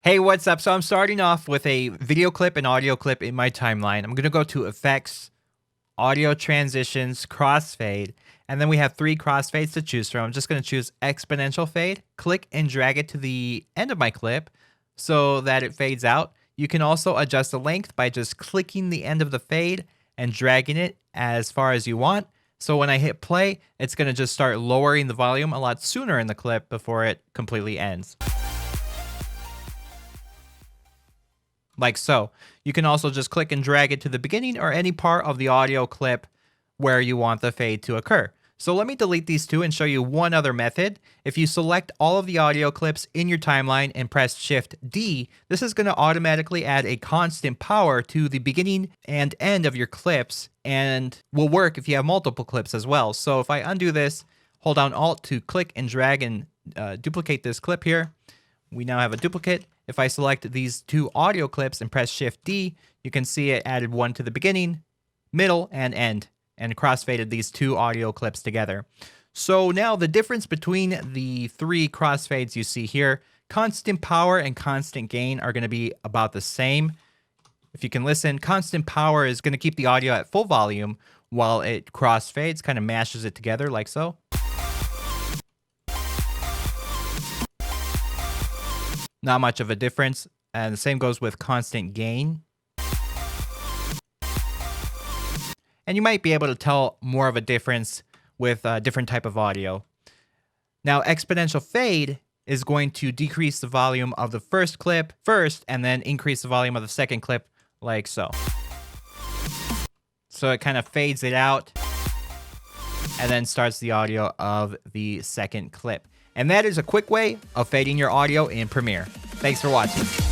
Hey, what's up? So I'm starting off with a video clip and audio clip in my timeline. I'm going to go to Effects, Audio Transitions, Crossfade, and then we have 3 crossfades to choose from. I'm just going to choose Exponential Fade, click and drag it to the end of my clip so that it fades out. You can also adjust the length by just clicking the end of the fade and dragging it as far as you want. So when I hit play, it's going to just start lowering the volume a lot sooner in the clip before it completely ends. Like so. You can also just click and drag it to the beginning or any part of the audio clip where you want the fade to occur. So let me delete these two and show you one other method. If you select all of the audio clips in your timeline and press Shift D, this is going to automatically add a constant power to the beginning and end of your clips and will work if you have multiple clips as well. So if I undo this, hold down Alt to click and drag and duplicate this clip here. We now have a duplicate. If I select these 2 audio clips and press Shift D, you can see it added one to the beginning, middle, and end, and crossfaded these 2 audio clips together. So now the difference between the 3 crossfades you see here, constant power and constant gain are going to be about the same. If you can listen, constant power is going to keep the audio at full volume while it crossfades, kind of mashes it together like so. Not much of a difference, and the same goes with constant gain. And you might be able to tell more of a difference with a different type of audio. Now, exponential fade is going to decrease the volume of the first clip first, and then increase the volume of the second clip like so. So it kind of fades it out, and then starts the audio of the second clip. And that is a quick way of fading your audio in Premiere. Thanks for watching.